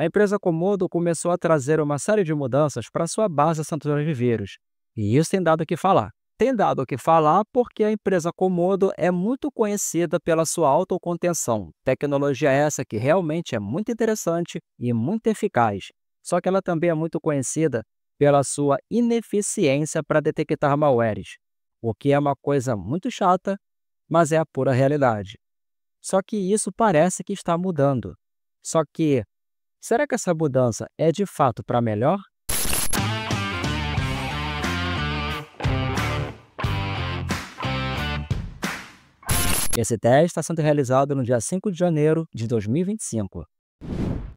A empresa Comodo começou a trazer uma série de mudanças para sua base de assinatura de vírus. E isso tem dado o que falar. Tem dado o que falar porque a empresa Comodo é muito conhecida pela sua autocontenção. Tecnologia essa que realmente é muito interessante e muito eficaz. Só que ela também é muito conhecida pela sua ineficiência para detectar malwares, o que é uma coisa muito chata, mas é a pura realidade. Só que isso parece que está mudando. Só que, será que essa mudança é de fato para melhor? Esse teste está sendo realizado no dia 5 de janeiro de 2025.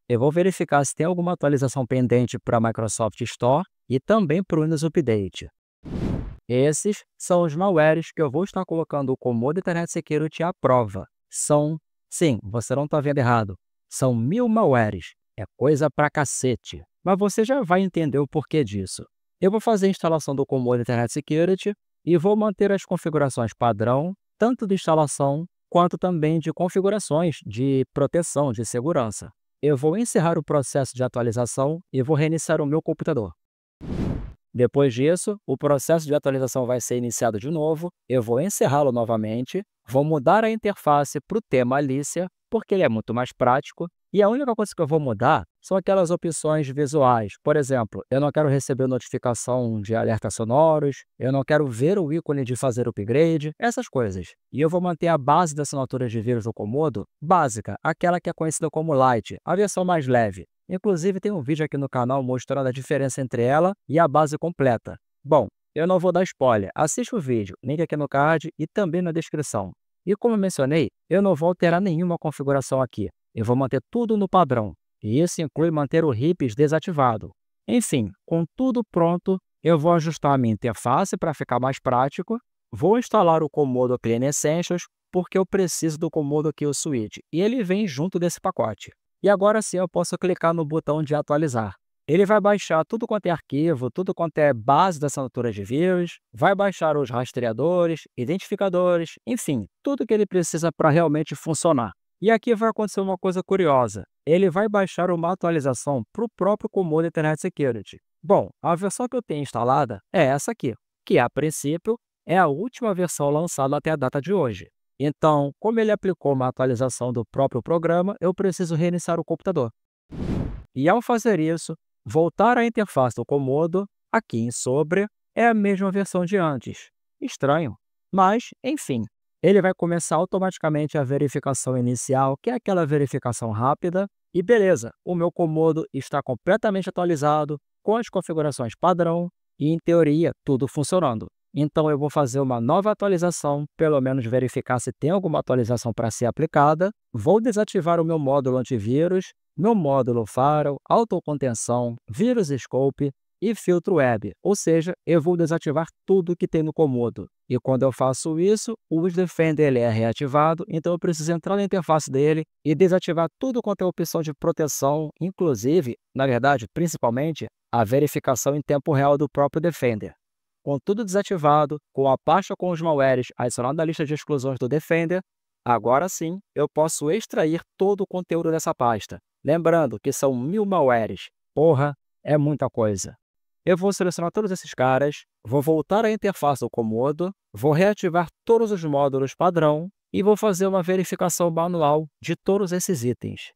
Eu vou verificar se tem alguma atualização pendente para a Microsoft Store e também para o Windows Update. Esses são os malwares que eu vou estar colocando o Comodo Internet Security à prova. Sim, você não está vendo errado, são 1000 malwares. É coisa pra cacete. Mas você já vai entender o porquê disso. Eu vou fazer a instalação do Comodo Internet Security e vou manter as configurações padrão, tanto de instalação quanto também de configurações de proteção, de segurança. Eu vou encerrar o processo de atualização e vou reiniciar o meu computador. Depois disso, o processo de atualização vai ser iniciado de novo, eu vou encerrá-lo novamente, vou mudar a interface para o tema Alicia, porque ele é muito mais prático, e a única coisa que eu vou mudar são aquelas opções visuais. Por exemplo, eu não quero receber notificação de alertas sonoros, eu não quero ver o ícone de fazer upgrade, essas coisas. E eu vou manter a base da assinatura de vírus do Comodo básica, aquela que é conhecida como Lite, a versão mais leve. Inclusive, tem um vídeo aqui no canal mostrando a diferença entre ela e a base completa. Bom, eu não vou dar spoiler, assiste o vídeo, link aqui no card e também na descrição. E como eu mencionei, eu não vou alterar nenhuma configuração aqui. Eu vou manter tudo no padrão, e isso inclui manter o RIPS desativado. Enfim, com tudo pronto, eu vou ajustar a minha interface para ficar mais prático, vou instalar o Comodo Clean Essentials, porque eu preciso do Comodo Kill Switch, e ele vem junto desse pacote. E agora sim eu posso clicar no botão de atualizar. Ele vai baixar tudo quanto é arquivo, tudo quanto é base da assinatura de vírus, vai baixar os rastreadores, identificadores, enfim, tudo que ele precisa para realmente funcionar. E aqui vai acontecer uma coisa curiosa. Ele vai baixar uma atualização para o próprio Comodo Internet Security. Bom, a versão que eu tenho instalada é essa aqui, que a princípio é a última versão lançada até a data de hoje. Então, como ele aplicou uma atualização do próprio programa, eu preciso reiniciar o computador. E ao fazer isso, voltar à interface do Comodo, aqui em Sobre, é a mesma versão de antes. Estranho, mas, enfim. Ele vai começar automaticamente a verificação inicial, que é aquela verificação rápida, e beleza, o meu Comodo está completamente atualizado, com as configurações padrão e, em teoria, tudo funcionando. Então, eu vou fazer uma nova atualização, pelo menos verificar se tem alguma atualização para ser aplicada, vou desativar o meu módulo antivírus, meu módulo Firewall, autocontenção, vírus scope e filtro web, ou seja, eu vou desativar tudo que tem no Comodo. E quando eu faço isso, o Windows Defender ele é reativado, então eu preciso entrar na interface dele e desativar tudo quanto é opção de proteção, inclusive, na verdade, principalmente, a verificação em tempo real do próprio Defender. Com tudo desativado, com a pasta com os malwares adicionada à lista de exclusões do Defender, agora sim eu posso extrair todo o conteúdo dessa pasta. Lembrando que são 1000 malwares. Porra, é muita coisa. Eu vou selecionar todos esses caras, vou voltar à interface do Comodo, vou reativar todos os módulos padrão e vou fazer uma verificação manual de todos esses itens.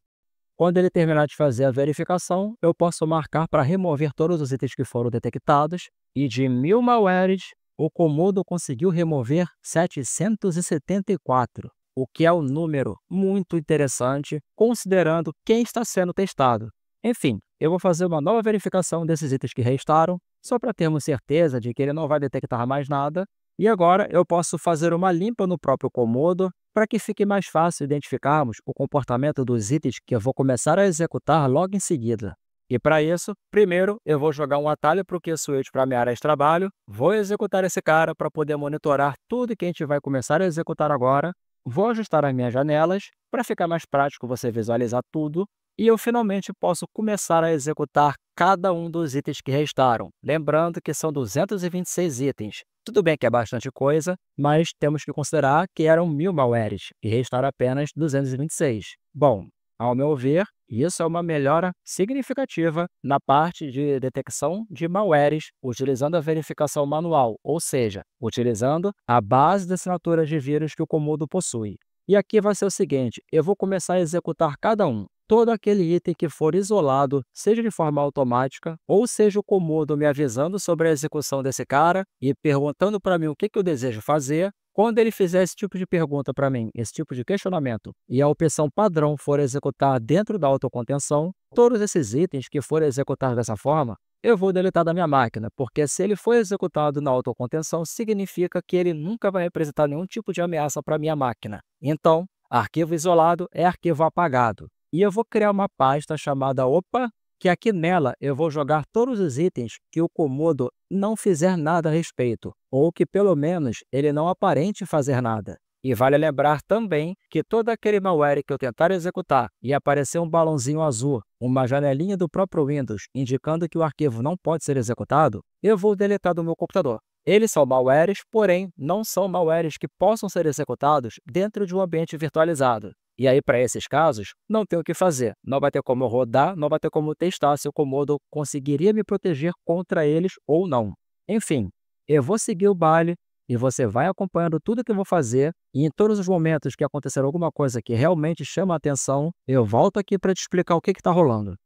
Quando ele terminar de fazer a verificação, eu posso marcar para remover todos os itens que foram detectados e de 1000 malwares, o Comodo conseguiu remover 774, o que é um número muito interessante, considerando quem está sendo testado. Enfim, eu vou fazer uma nova verificação desses itens que restaram, só para termos certeza de que ele não vai detectar mais nada. E agora eu posso fazer uma limpa no próprio Comodo, para que fique mais fácil identificarmos o comportamento dos itens que eu vou começar a executar logo em seguida. E para isso, primeiro eu vou jogar um atalho para o Kill Switch para a minha área de trabalho, vou executar esse cara para poder monitorar tudo que a gente vai começar a executar agora, vou ajustar as minhas janelas para ficar mais prático você visualizar tudo, e eu finalmente posso começar a executar cada um dos itens que restaram. Lembrando que são 226 itens. Tudo bem que é bastante coisa, mas temos que considerar que eram 1000 malwares e restaram apenas 226. Bom, Ao meu ver, isso é uma melhora significativa na parte de detecção de malwares, utilizando a verificação manual, ou seja, utilizando a base de assinaturas de vírus que o Komodo possui. E aqui vai ser o seguinte, eu vou começar a executar cada um. Todo aquele item que for isolado, seja de forma automática, ou seja o Komodo me avisando sobre a execução desse cara e perguntando para mim o que eu desejo fazer. Quando ele fizer esse tipo de pergunta para mim, esse tipo de questionamento, e a opção padrão for executar dentro da autocontenção, todos esses itens que forem executados dessa forma, eu vou deletar da minha máquina, porque se ele for executado na autocontenção, significa que ele nunca vai representar nenhum tipo de ameaça para a minha máquina. Então, arquivo isolado é arquivo apagado. E eu vou criar uma pasta chamada Opa, que aqui nela eu vou jogar todos os itens que o Komodo não fizer nada a respeito, ou que pelo menos ele não aparente fazer nada. E vale lembrar também que todo aquele malware que eu tentar executar e aparecer um balãozinho azul, uma janelinha do próprio Windows indicando que o arquivo não pode ser executado, eu vou deletar do meu computador. Eles são malwares, porém não são malwares que possam ser executados dentro de um ambiente virtualizado. E aí, para esses casos, não tem o que fazer. Não vai ter como rodar, não vai ter como testar se o Komodo conseguiria me proteger contra eles ou não. Enfim, eu vou seguir o baile e você vai acompanhando tudo que eu vou fazer. E em todos os momentos que acontecer alguma coisa que realmente chama a atenção, eu volto aqui para te explicar o que está rolando.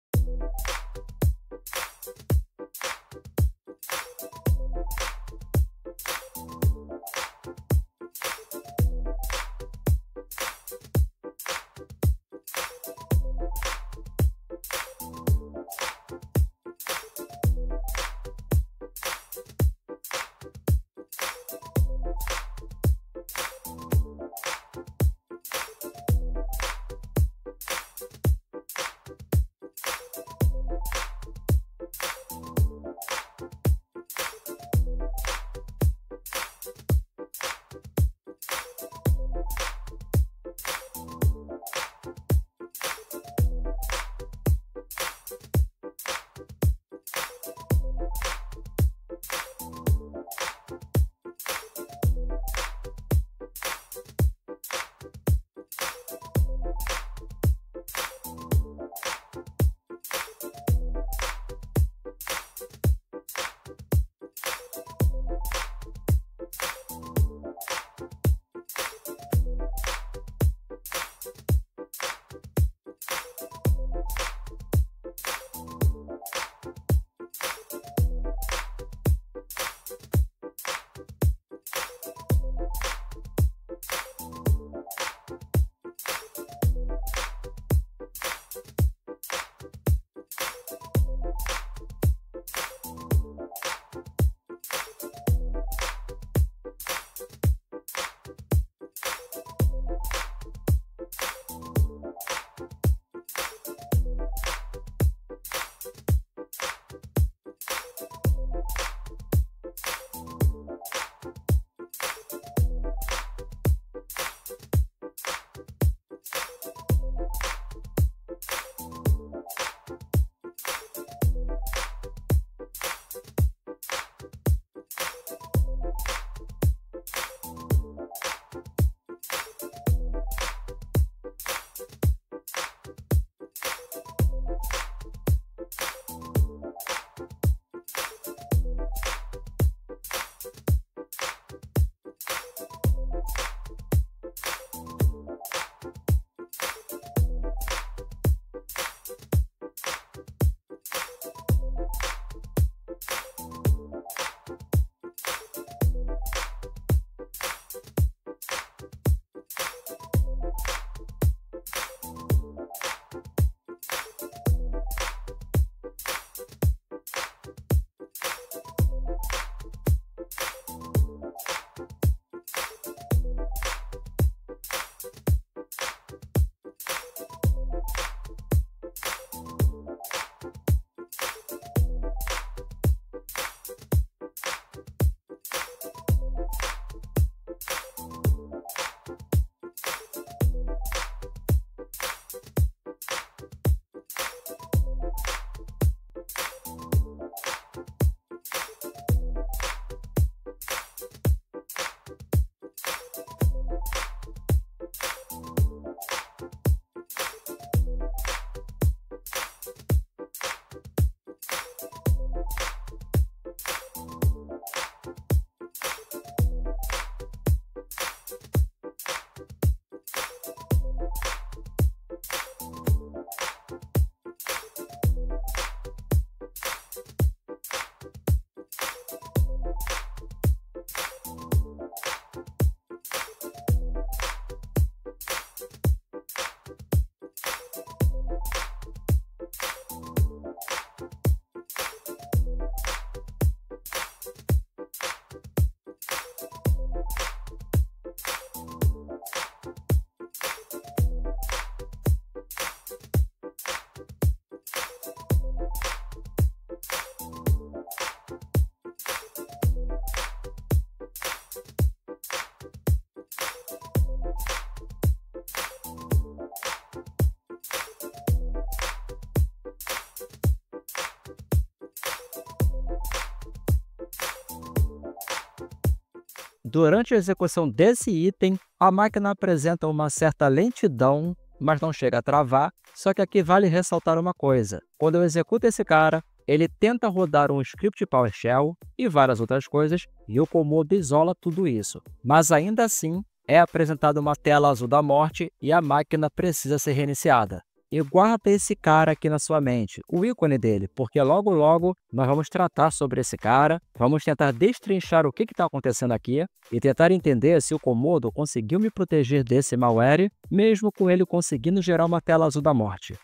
Durante a execução desse item, a máquina apresenta uma certa lentidão, mas não chega a travar, só que aqui vale ressaltar uma coisa. Quando eu executo esse cara, ele tenta rodar um script PowerShell e várias outras coisas, e o Komodo isola tudo isso. Mas ainda assim, é apresentada uma tela azul da morte e a máquina precisa ser reiniciada. E guarda esse cara aqui na sua mente, o ícone dele, porque logo logo nós vamos tratar sobre esse cara, vamos tentar destrinchar o que está acontecendo aqui e tentar entender se o Komodo conseguiu me proteger desse malware, mesmo com ele conseguindo gerar uma tela azul da morte.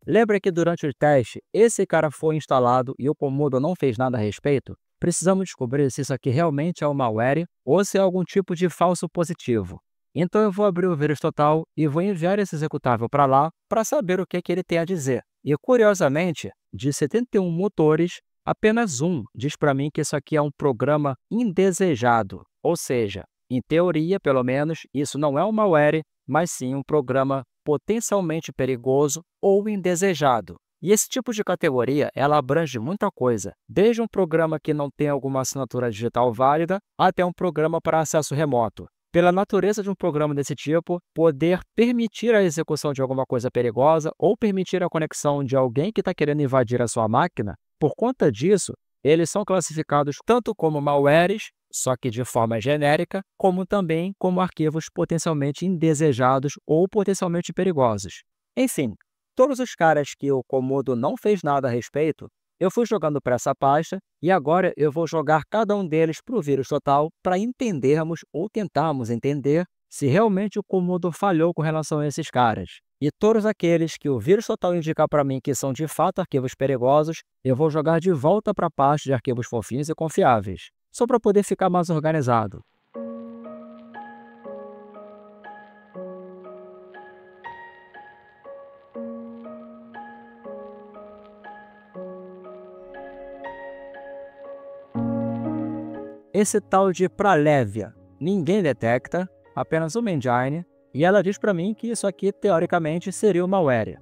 Lembra que durante o teste, esse cara foi instalado e o Comodo não fez nada a respeito? Precisamos descobrir se isso aqui realmente é um malware ou se é algum tipo de falso positivo. Então eu vou abrir o vírus total e vou enviar esse executável para lá para saber o que ele tem a dizer. E curiosamente, de 71 motores, apenas um diz para mim que isso aqui é um programa indesejado. Ou seja, em teoria, pelo menos, isso não é um malware, mas sim um programa potencialmente perigoso ou indesejado. E esse tipo de categoria, ela abrange muita coisa, desde um programa que não tem alguma assinatura digital válida, até um programa para acesso remoto. Pela natureza de um programa desse tipo, poder permitir a execução de alguma coisa perigosa ou permitir a conexão de alguém que está querendo invadir a sua máquina, por conta disso, eles são classificados tanto como malwares, só que de forma genérica, como também como arquivos potencialmente indesejados ou potencialmente perigosos. Enfim, todos os caras que o Comodo não fez nada a respeito, eu fui jogando para essa pasta e agora eu vou jogar cada um deles para o vírus total para entendermos ou tentarmos entender se realmente o Comodo falhou com relação a esses caras. E todos aqueles que o vírus total indicar para mim que são de fato arquivos perigosos, eu vou jogar de volta para a pasta de arquivos fofinhos e confiáveis, só para poder ficar mais organizado. Esse tal de Pralévia, ninguém detecta, apenas uma engine, e ela diz para mim que isso aqui, teoricamente, seria um malware.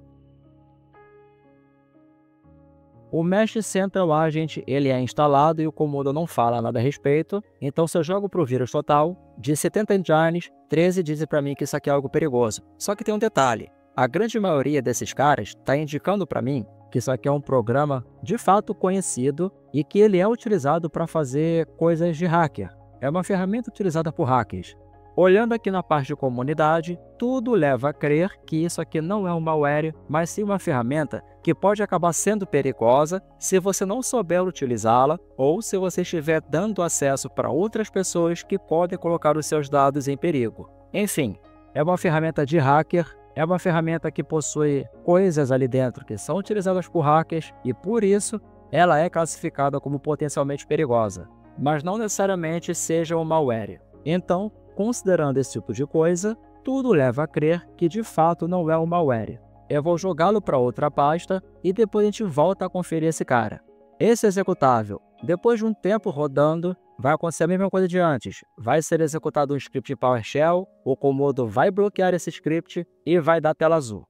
O Mesh Central Agent ele é instalado e o Comodo não fala nada a respeito, então se eu jogo para o vírus total, de 70 engines, 13 dizem para mim que isso aqui é algo perigoso. Só que tem um detalhe, a grande maioria desses caras está indicando para mim que isso aqui é um programa de fato conhecido e que ele é utilizado para fazer coisas de hacker. É uma ferramenta utilizada por hackers. Olhando aqui na parte de comunidade, tudo leva a crer que isso aqui não é um malware, mas sim uma ferramenta que pode acabar sendo perigosa se você não souber utilizá-la ou se você estiver dando acesso para outras pessoas que podem colocar os seus dados em perigo. Enfim, é uma ferramenta de hacker, é uma ferramenta que possui coisas ali dentro que são utilizadas por hackers e, por isso, ela é classificada como potencialmente perigosa, mas não necessariamente seja um malware. Então, considerando esse tipo de coisa, tudo leva a crer que de fato não é um malware. Eu vou jogá-lo para outra pasta e depois a gente volta a conferir esse cara. Esse executável, depois de um tempo rodando, vai acontecer a mesma coisa de antes. Vai ser executado um script PowerShell, o Comodo vai bloquear esse script e vai dar tela azul.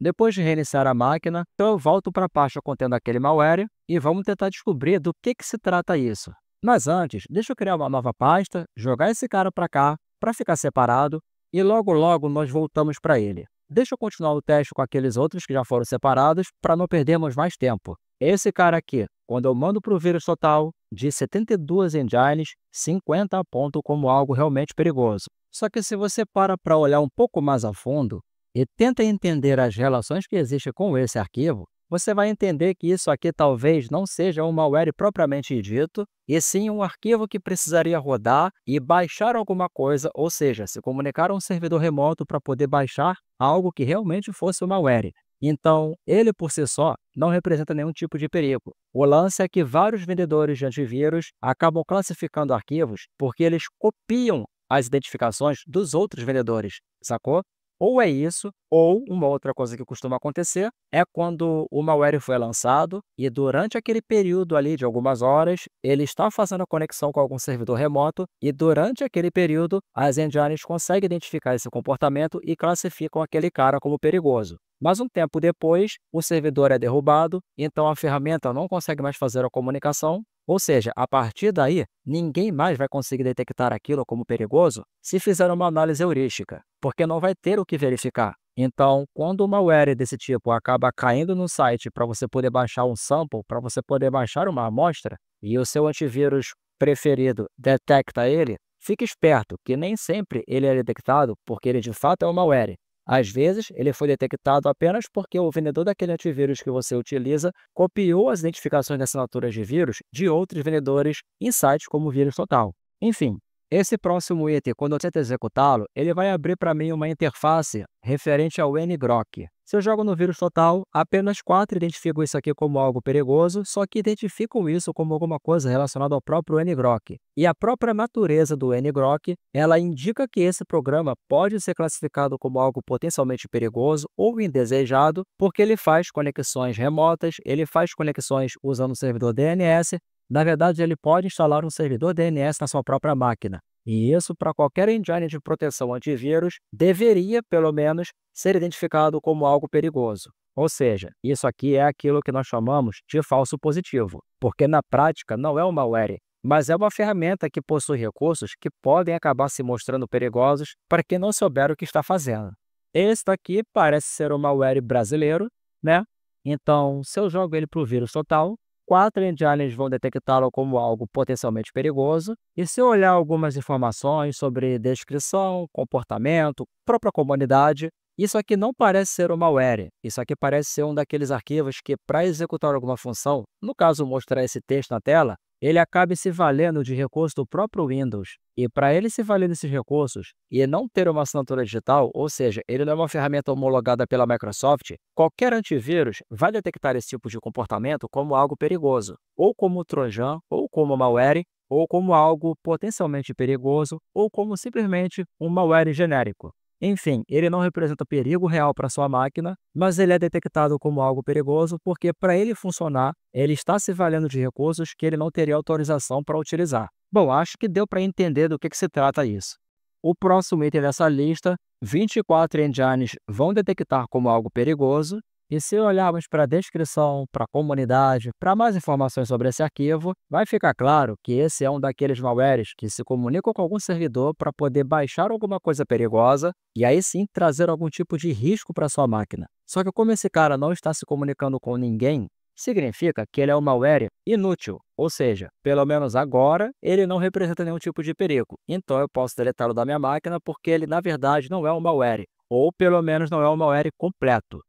Depois de reiniciar a máquina, então eu volto para a pasta contendo aquele malware e vamos tentar descobrir do que se trata isso. Mas antes, deixa eu criar uma nova pasta, jogar esse cara para cá, para ficar separado, e logo nós voltamos para ele. Deixa eu continuar o teste com aqueles outros que já foram separados, para não perdermos mais tempo. Esse cara aqui, quando eu mando para o vírus total, de 72 engines, 50 apontam como algo realmente perigoso. Só que se você para olhar um pouco mais a fundo e tenta entender as relações que existem com esse arquivo, você vai entender que isso aqui talvez não seja um malware propriamente dito, e sim um arquivo que precisaria rodar e baixar alguma coisa, ou seja, se comunicar a um servidor remoto para poder baixar algo que realmente fosse um malware. Então, ele por si só não representa nenhum tipo de perigo. O lance é que vários vendedores de antivírus acabam classificando arquivos porque eles copiam as identificações dos outros vendedores, sacou? Ou é isso, ou uma outra coisa que costuma acontecer é quando o malware foi lançado e durante aquele período ali de algumas horas, ele está fazendo a conexão com algum servidor remoto e durante aquele período, as engines conseguem identificar esse comportamento e classificam aquele cara como perigoso. Mas um tempo depois, o servidor é derrubado, então a ferramenta não consegue mais fazer a comunicação, ou seja, a partir daí, ninguém mais vai conseguir detectar aquilo como perigoso se fizer uma análise heurística, porque não vai ter o que verificar. Então, quando uma malware desse tipo acaba caindo no site para você poder baixar um sample, para você poder baixar uma amostra, e o seu antivírus preferido detecta ele, fique esperto que nem sempre ele é detectado porque ele de fato é um malware. Às vezes, ele foi detectado apenas porque o vendedor daquele antivírus que você utiliza copiou as identificações de assinaturas de vírus de outros vendedores em sites como o Vírus Total. Enfim, Esse próximo item, quando eu tento executá-lo, ele vai abrir para mim uma interface referente ao ngrok. Se eu jogo no vírus total, apenas 4 identificam isso aqui como algo perigoso, só que identificam isso como alguma coisa relacionada ao próprio ngrok. E a própria natureza do ngrok, ela indica que esse programa pode ser classificado como algo potencialmente perigoso ou indesejado, porque ele faz conexões remotas, ele faz conexões usando o servidor DNS. Na verdade, ele pode instalar um servidor DNS na sua própria máquina. E isso, para qualquer engine de proteção antivírus, deveria, pelo menos, ser identificado como algo perigoso. Ou seja, isso aqui é aquilo que nós chamamos de falso positivo, porque na prática não é um malware, mas é uma ferramenta que possui recursos que podem acabar se mostrando perigosos para quem não souber o que está fazendo. Esse daqui parece ser um malware brasileiro, né? Então, se eu jogo ele para o vírus total, 4 engines vão detectá-lo como algo potencialmente perigoso, e se eu olhar algumas informações sobre descrição, comportamento, própria comunidade, isso aqui não parece ser um malware. Isso aqui parece ser um daqueles arquivos que, para executar alguma função, no caso mostrar esse texto na tela, ele acabe se valendo de recurso do próprio Windows. E para ele se valer desses recursos e não ter uma assinatura digital, ou seja, ele não é uma ferramenta homologada pela Microsoft, qualquer antivírus vai detectar esse tipo de comportamento como algo perigoso, ou como trojan, ou como malware, ou como algo potencialmente perigoso, ou como simplesmente um malware genérico. Enfim, ele não representa perigo real para sua máquina, mas ele é detectado como algo perigoso porque, para ele funcionar, ele está se valendo de recursos que ele não teria autorização para utilizar. Bom, acho que deu para entender do que se trata isso. O próximo item dessa lista, 24 engines vão detectar como algo perigoso, e se olharmos para a descrição, para a comunidade, para mais informações sobre esse arquivo, vai ficar claro que esse é um daqueles malwares que se comunicam com algum servidor para poder baixar alguma coisa perigosa e aí sim trazer algum tipo de risco para sua máquina. Só que como esse cara não está se comunicando com ninguém, significa que ele é um malware inútil, ou seja, pelo menos agora ele não representa nenhum tipo de perigo. Então eu posso deletá-lo da minha máquina porque ele na verdade não é um malware, ou pelo menos não é um malware completo.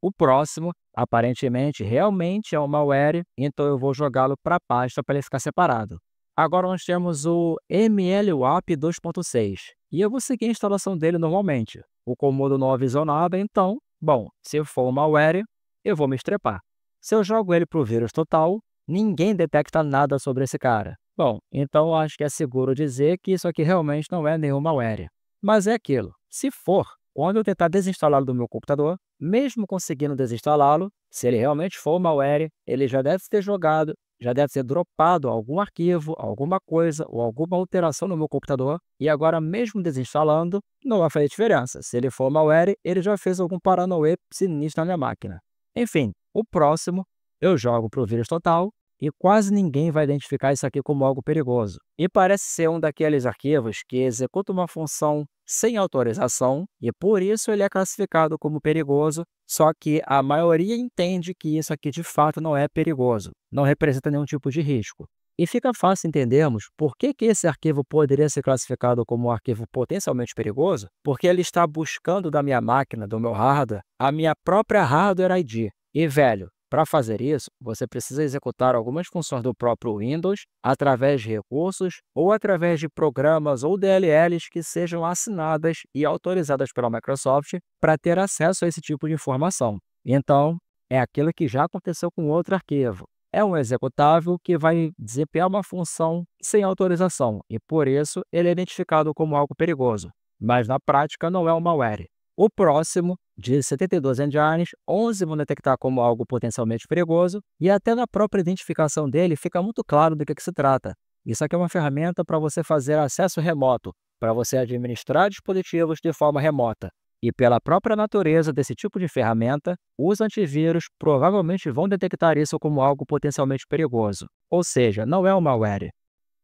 O próximo, aparentemente, realmente é um malware, então eu vou jogá-lo para a pasta para ele ficar separado. Agora nós temos o MLWAP 2.6, e eu vou seguir a instalação dele normalmente. O comando não avisou nada, então, bom, se for um malware, eu vou me estrepar. Se eu jogo ele para o vírus total, ninguém detecta nada sobre esse cara. Bom, então eu acho que é seguro dizer que isso aqui realmente não é nenhum malware. Mas é aquilo, se for, quando eu tentar desinstalá-lo do meu computador, mesmo conseguindo desinstalá-lo, se ele realmente for malware, ele já deve ter jogado, já deve ter dropado algum arquivo, alguma coisa ou alguma alteração no meu computador, e agora mesmo desinstalando, não vai fazer diferença. Se ele for malware, ele já fez algum paranauê sinistro na minha máquina. Enfim, o próximo eu jogo para o vírus total, e quase ninguém vai identificar isso aqui como algo perigoso. E parece ser um daqueles arquivos que executa uma função sem autorização e por isso ele é classificado como perigoso, só que a maioria entende que isso aqui de fato não é perigoso, não representa nenhum tipo de risco. E fica fácil entendermos por que esse arquivo poderia ser classificado como um arquivo potencialmente perigoso, porque ele está buscando da minha máquina, do meu hardware, a minha própria hardware ID. E, velho, para fazer isso, você precisa executar algumas funções do próprio Windows através de recursos ou através de programas ou DLLs que sejam assinadas e autorizadas pela Microsoft para ter acesso a esse tipo de informação. Então, é aquilo que já aconteceu com outro arquivo. É um executável que vai desempenhar uma função sem autorização e, por isso, ele é identificado como algo perigoso, mas na prática não é um malware. O próximo, de 72 engines, 11 vão detectar como algo potencialmente perigoso e até na própria identificação dele fica muito claro do que se trata. Isso aqui é uma ferramenta para você fazer acesso remoto, para você administrar dispositivos de forma remota. E pela própria natureza desse tipo de ferramenta, os antivírus provavelmente vão detectar isso como algo potencialmente perigoso. Ou seja, não é um malware.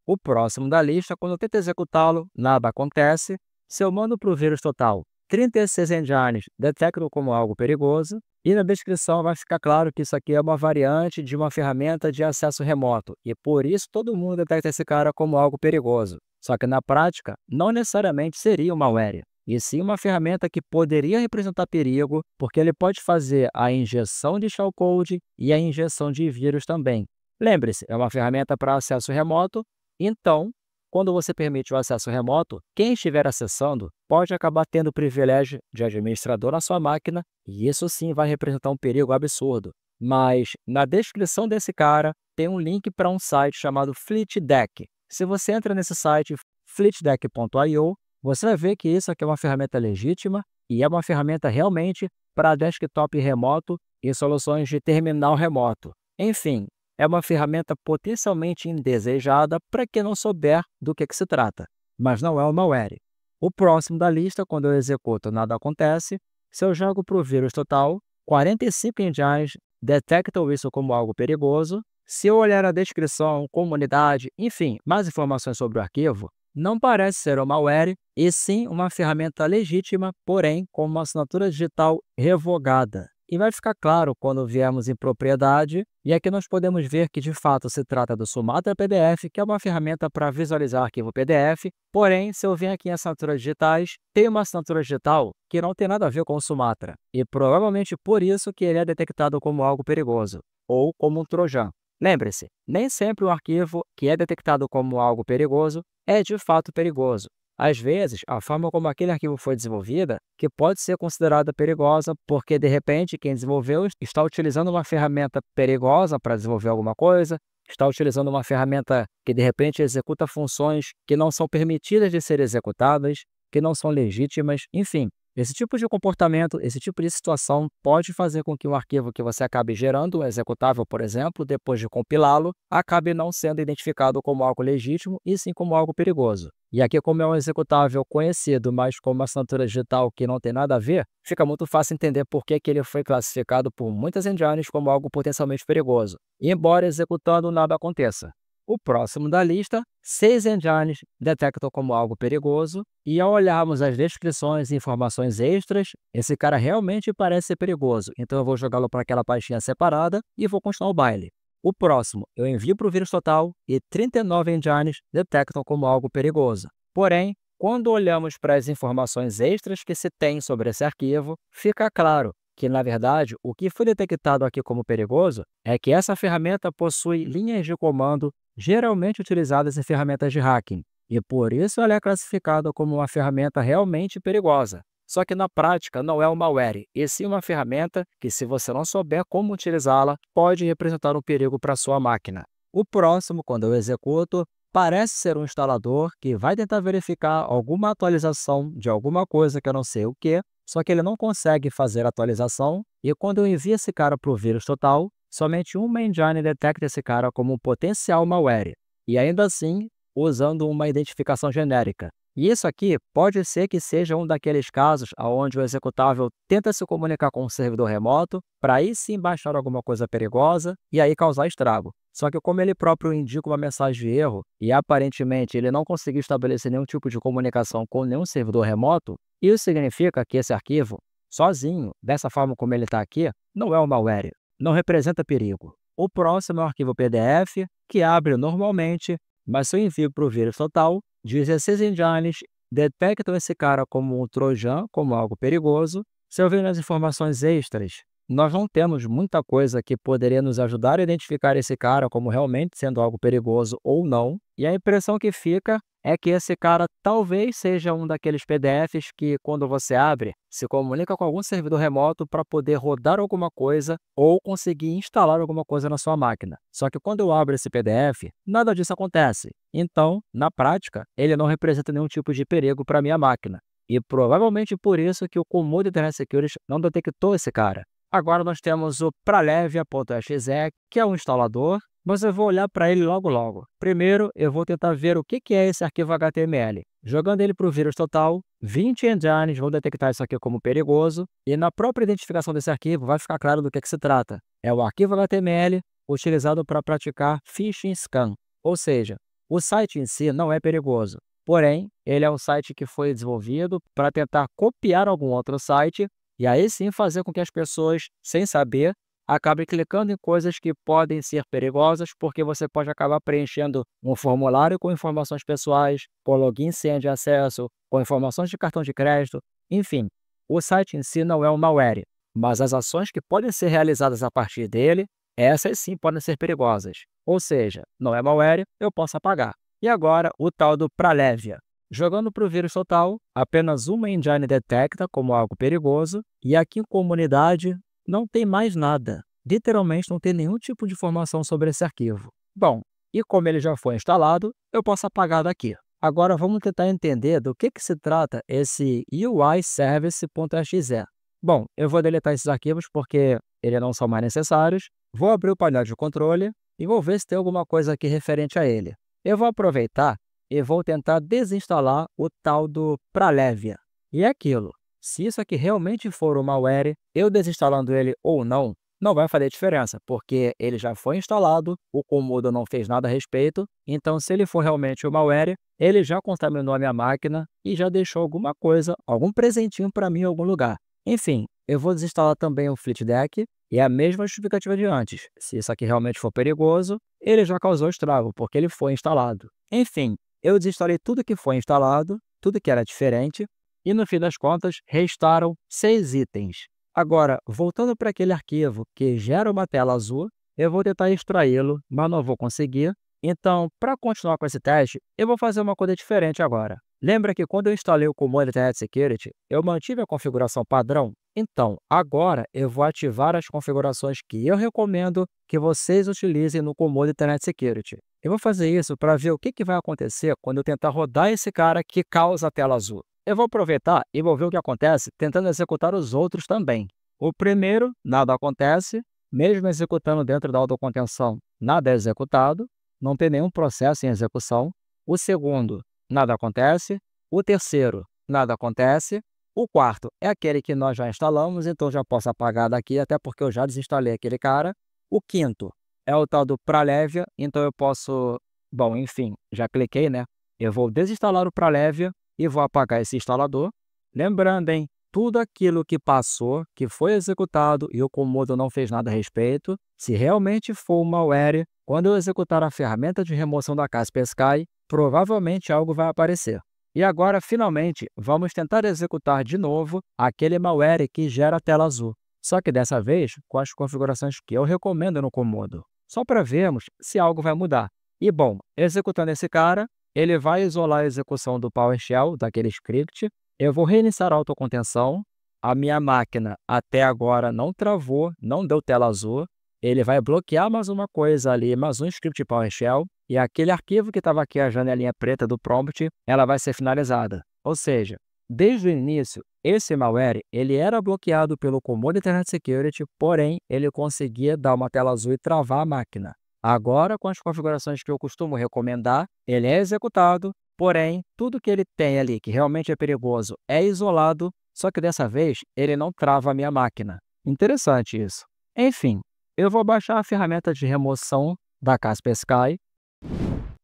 O próximo da lista, quando eu tento executá-lo, nada acontece. Se eu mando para o vírus total, 36 engines detectam como algo perigoso, e na descrição vai ficar claro que isso aqui é uma variante de uma ferramenta de acesso remoto, e por isso todo mundo detecta esse cara como algo perigoso. Só que na prática, não necessariamente seria um malware, e sim uma ferramenta que poderia representar perigo, porque ele pode fazer a injeção de shellcode e a injeção de vírus também. Lembre-se, é uma ferramenta para acesso remoto, então quando você permite o acesso remoto, quem estiver acessando pode acabar tendo o privilégio de administrador na sua máquina, e isso sim vai representar um perigo absurdo. Mas na descrição desse cara tem um link para um site chamado FleetDeck. Se você entra nesse site fleetdeck.io, você vai ver que isso aqui é uma ferramenta legítima e é uma ferramenta realmente para desktop remoto e soluções de terminal remoto. Enfim, é uma ferramenta potencialmente indesejada para quem não souber do que se trata, mas não é um malware. O próximo da lista, quando eu executo, nada acontece. Se eu jogo para o vírus total, 45 engines detectam isso como algo perigoso. Se eu olhar a descrição, comunidade, enfim, mais informações sobre o arquivo, não parece ser um malware, e sim uma ferramenta legítima, porém com uma assinatura digital revogada. E vai ficar claro quando viermos em propriedade, e aqui nós podemos ver que de fato se trata do Sumatra PDF, que é uma ferramenta para visualizar arquivo PDF, porém, se eu vier aqui em assinaturas digitais, tem uma assinatura digital que não tem nada a ver com o Sumatra, e provavelmente por isso que ele é detectado como algo perigoso, ou como um trojan. Lembre-se, nem sempre um arquivo que é detectado como algo perigoso é de fato perigoso. Às vezes, a forma como aquele arquivo foi desenvolvida que pode ser considerada perigosa porque, de repente, quem desenvolveu está utilizando uma ferramenta perigosa para desenvolver alguma coisa, está utilizando uma ferramenta que, de repente, executa funções que não são permitidas de ser executadas, que não são legítimas, enfim. Esse tipo de comportamento, esse tipo de situação pode fazer com que o arquivo que você acabe gerando, um executável, por exemplo, depois de compilá-lo, acabe não sendo identificado como algo legítimo e sim como algo perigoso. E aqui, como é um executável conhecido, mas com uma assinatura digital que não tem nada a ver, fica muito fácil entender por que ele foi classificado por muitas engines como algo potencialmente perigoso, embora executando nada aconteça. O próximo da lista, 6 engines detectam como algo perigoso, e ao olharmos as descrições e informações extras, esse cara realmente parece ser perigoso, então eu vou jogá-lo para aquela pastinha separada e vou continuar o baile. O próximo, eu envio para o vírus total e 39 engines detectam como algo perigoso. Porém, quando olhamos para as informações extras que se tem sobre esse arquivo, fica claro que, na verdade, o que foi detectado aqui como perigoso é que essa ferramenta possui linhas de comando geralmente utilizadas em ferramentas de hacking, e por isso ela é classificada como uma ferramenta realmente perigosa. Só que na prática não é um malware, e sim uma ferramenta que, se você não souber como utilizá-la, pode representar um perigo para a sua máquina. O próximo, quando eu executo, parece ser um instalador que vai tentar verificar alguma atualização de alguma coisa que eu não sei o que, só que ele não consegue fazer a atualização, e quando eu envio esse cara para o vírus total, somente uma engine detecta esse cara como um potencial malware, e ainda assim usando uma identificação genérica. E isso aqui pode ser que seja um daqueles casos onde o executável tenta se comunicar com um servidor remoto para aí sim baixar alguma coisa perigosa e aí causar estrago. Só que como ele próprio indica uma mensagem de erro e aparentemente ele não conseguiu estabelecer nenhum tipo de comunicação com nenhum servidor remoto, isso significa que esse arquivo, sozinho, dessa forma como ele está aqui, não é um malware, não representa perigo. O próximo é o arquivo PDF, que abre normalmente, mas se eu envio para o vírus total, 16 engines detectam esse cara como um trojan, como algo perigoso. Se eu ver nas informações extras, nós não temos muita coisa que poderia nos ajudar a identificar esse cara como realmente sendo algo perigoso ou não. E a impressão que fica é que esse cara talvez seja um daqueles PDFs que, quando você abre, se comunica com algum servidor remoto para poder rodar alguma coisa ou conseguir instalar alguma coisa na sua máquina. Só que quando eu abro esse PDF, nada disso acontece. Então, na prática, ele não representa nenhum tipo de perigo para a minha máquina. E provavelmente por isso que o Commodore Internet Security não detectou esse cara. Agora nós temos o Pralevia.exe, que é um instalador, mas eu vou olhar para ele logo logo. Primeiro, eu vou tentar ver o que é esse arquivo HTML. Jogando ele para o vírus total, 20 engines vão detectar isso aqui como perigoso, e na própria identificação desse arquivo vai ficar claro do que se trata. É o arquivo HTML utilizado para praticar phishing scan, ou seja, o site em si não é perigoso, porém, ele é um site que foi desenvolvido para tentar copiar algum outro site e aí sim fazer com que as pessoas, sem saber, acabem clicando em coisas que podem ser perigosas, porque você pode acabar preenchendo um formulário com informações pessoais, com login e senha de acesso, com informações de cartão de crédito, enfim. O site em si não é um malware, mas as ações que podem ser realizadas a partir dele, essas sim podem ser perigosas. Ou seja, não é malware, eu posso apagar. E agora o tal do Pralevia. Jogando para o vírus total, apenas uma engine detecta como algo perigoso, e aqui em comunidade não tem mais nada. Literalmente não tem nenhum tipo de informação sobre esse arquivo. Bom, e como ele já foi instalado, eu posso apagar daqui. Agora vamos tentar entender do que se trata esse uiservice.exe. Bom, eu vou deletar esses arquivos porque eles não são mais necessários. Vou abrir o painel de controle e vou ver se tem alguma coisa aqui referente a ele. Eu vou aproveitar e vou tentar desinstalar o tal do Pralevia. E é aquilo, se isso aqui realmente for um malware, eu desinstalando ele ou não, não vai fazer diferença, porque ele já foi instalado, o Comodo não fez nada a respeito, então se ele for realmente um malware, ele já contaminou a minha máquina e já deixou alguma coisa, algum presentinho para mim em algum lugar. Enfim, eu vou desinstalar também o FleetDeck, e é a mesma justificativa de antes. Se isso aqui realmente for perigoso, ele já causou estrago, porque ele foi instalado. Enfim, eu desinstalei tudo que foi instalado, tudo que era diferente, e no fim das contas, restaram 6 itens. Agora, voltando para aquele arquivo que gera uma tela azul, eu vou tentar extraí-lo, mas não vou conseguir. Então, para continuar com esse teste, eu vou fazer uma coisa diferente agora. Lembra que quando eu instalei o Commodore Internet Security, eu mantive a configuração padrão? Então, agora eu vou ativar as configurações que eu recomendo que vocês utilizem no Commodore Internet Security. Eu vou fazer isso para ver o que vai acontecer quando eu tentar rodar esse cara que causa a tela azul. Eu vou aproveitar e vou ver o que acontece tentando executar os outros também. O primeiro, nada acontece, mesmo executando dentro da autocontenção, nada é executado, não tem nenhum processo em execução. O segundo, nada acontece. O terceiro, nada acontece. O quarto é aquele que nós já instalamos, então já posso apagar daqui, até porque eu já desinstalei aquele cara. O quinto é o tal do Pralevia, então eu posso... Bom, enfim, já cliquei, né? Eu vou desinstalar o Pralevia e vou apagar esse instalador. Lembrando, hein? Tudo aquilo que passou, que foi executado e o Comodo não fez nada a respeito, se realmente for um malware, quando eu executar a ferramenta de remoção da Kaspersky, provavelmente algo vai aparecer. E agora, finalmente, vamos tentar executar de novo aquele malware que gera a tela azul. Só que dessa vez, com as configurações que eu recomendo no Comodo. Só para vermos se algo vai mudar. E bom, executando esse cara, ele vai isolar a execução do PowerShell, daquele script. Eu vou reiniciar a autocontenção. A minha máquina até agora não travou, não deu tela azul. Ele vai bloquear mais uma coisa ali, mais um script PowerShell. E aquele arquivo que estava aqui, a janelinha preta do prompt, ela vai ser finalizada. Ou seja, desde o início, esse malware ele era bloqueado pelo Commodore Internet Security, porém, ele conseguia dar uma tela azul e travar a máquina. Agora, com as configurações que eu costumo recomendar, ele é executado, porém, tudo que ele tem ali que realmente é perigoso é isolado, só que dessa vez ele não trava a minha máquina. Interessante isso. Enfim, eu vou baixar a ferramenta de remoção da Kaspersky.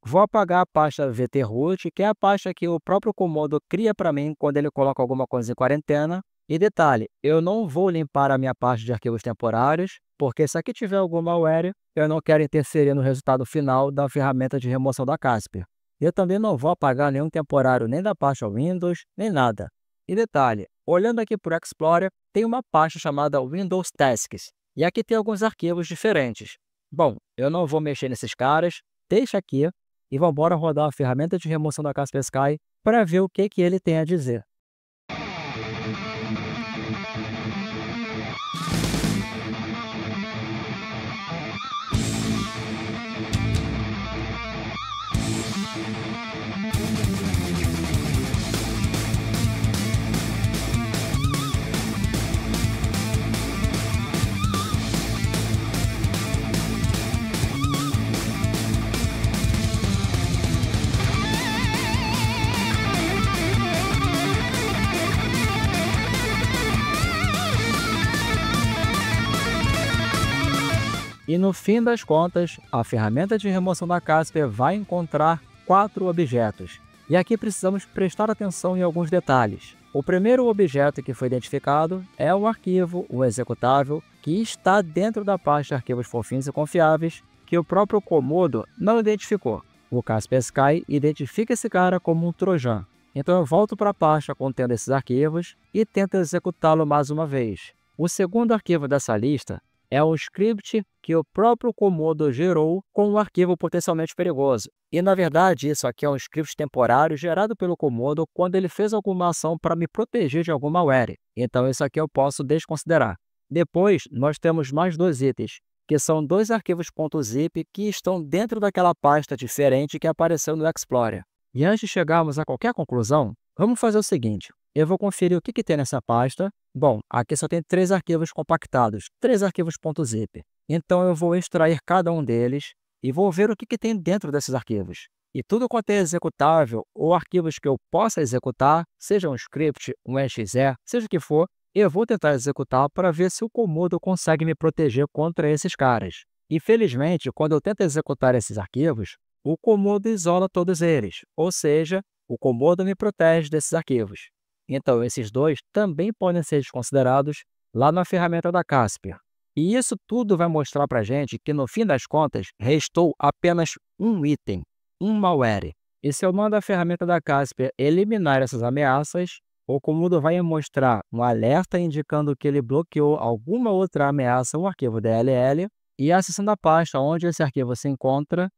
Vou apagar a pasta vtroot, que é a pasta que o próprio Comodo cria para mim quando ele coloca alguma coisa em quarentena. E detalhe, eu não vou limpar a minha pasta de arquivos temporários, porque se aqui tiver algum malware, eu não quero interferir no resultado final da ferramenta de remoção da Kasper. Eu também não vou apagar nenhum temporário nem da pasta Windows, nem nada. E detalhe, olhando aqui para o Explorer, tem uma pasta chamada Windows Tasks, e aqui tem alguns arquivos diferentes. Bom, eu não vou mexer nesses caras, deixa aqui, e vamos embora rodar a ferramenta de remoção da Kaspersky para ver o que ele tem a dizer. E no fim das contas, a ferramenta de remoção da Kasper vai encontrar 4 objetos. E aqui precisamos prestar atenção em alguns detalhes. O primeiro objeto que foi identificado é um arquivo, um executável, que está dentro da pasta de arquivos fofinhos e confiáveis, que o próprio Comodo não identificou. O Kaspersky identifica esse cara como um trojan. Então eu volto para a pasta contendo esses arquivos e tento executá-lo mais uma vez. O segundo arquivo dessa lista é um script que o próprio Comodo gerou com um arquivo potencialmente perigoso. E, na verdade, isso aqui é um script temporário gerado pelo Comodo quando ele fez alguma ação para me proteger de algum malware. Então, isso aqui eu posso desconsiderar. Depois, nós temos mais dois itens, que são dois arquivos .zip que estão dentro daquela pasta diferente que apareceu no Explorer. E antes de chegarmos a qualquer conclusão, vamos fazer o seguinte. Eu vou conferir o que tem nessa pasta. Bom, aqui só tem 3 arquivos compactados, 3 arquivos .zip. Então, eu vou extrair cada um deles e vou ver o que tem dentro desses arquivos. E tudo quanto é executável ou arquivos que eu possa executar, seja um script, um exe, seja o que for, eu vou tentar executar para ver se o Comodo consegue me proteger contra esses caras. Infelizmente, quando eu tento executar esses arquivos, o Comodo isola todos eles, ou seja, o Comodo me protege desses arquivos. Então, esses dois também podem ser desconsiderados lá na ferramenta da Casper. E isso tudo vai mostrar para a gente que, no fim das contas, restou apenas um item, um malware. E se eu mando a ferramenta da Casper eliminar essas ameaças, o Comodo vai mostrar um alerta indicando que ele bloqueou alguma outra ameaça, um arquivo DLL, e acessando a pasta onde esse arquivo se encontra,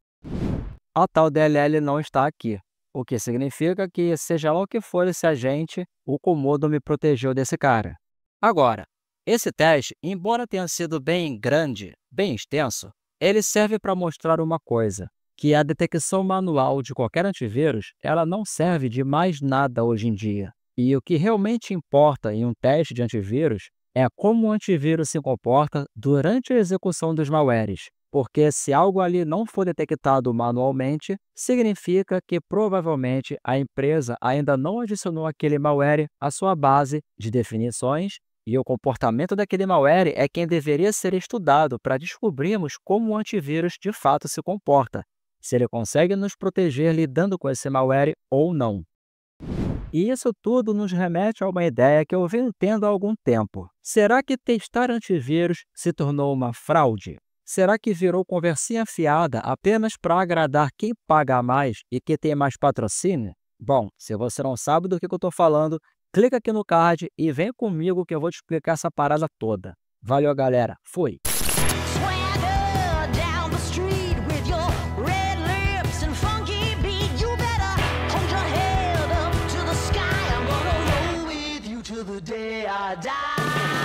a tal DLL não está aqui. O que significa que, seja lá o que for esse agente, o Comodo me protegeu desse cara. Agora, esse teste, embora tenha sido bem grande, bem extenso, ele serve para mostrar uma coisa, que a detecção manual de qualquer antivírus, ela não serve de mais nada hoje em dia. E o que realmente importa em um teste de antivírus é como o antivírus se comporta durante a execução dos malwares. Porque se algo ali não for detectado manualmente, significa que provavelmente a empresa ainda não adicionou aquele malware à sua base de definições e o comportamento daquele malware é quem deveria ser estudado para descobrirmos como o antivírus de fato se comporta, se ele consegue nos proteger lidando com esse malware ou não. E isso tudo nos remete a uma ideia que eu venho tendo há algum tempo. Será que testar antivírus se tornou uma fraude? Será que virou conversinha fiada apenas para agradar quem paga mais e que tem mais patrocínio? Bom, se você não sabe do que eu estou falando, clica aqui no card e vem comigo que eu vou te explicar essa parada toda. Valeu, galera. Fui! Swagger down the street with your red lips and funky beat. You better hold your head up to the sky. I'm gonna roll with you till the day I die.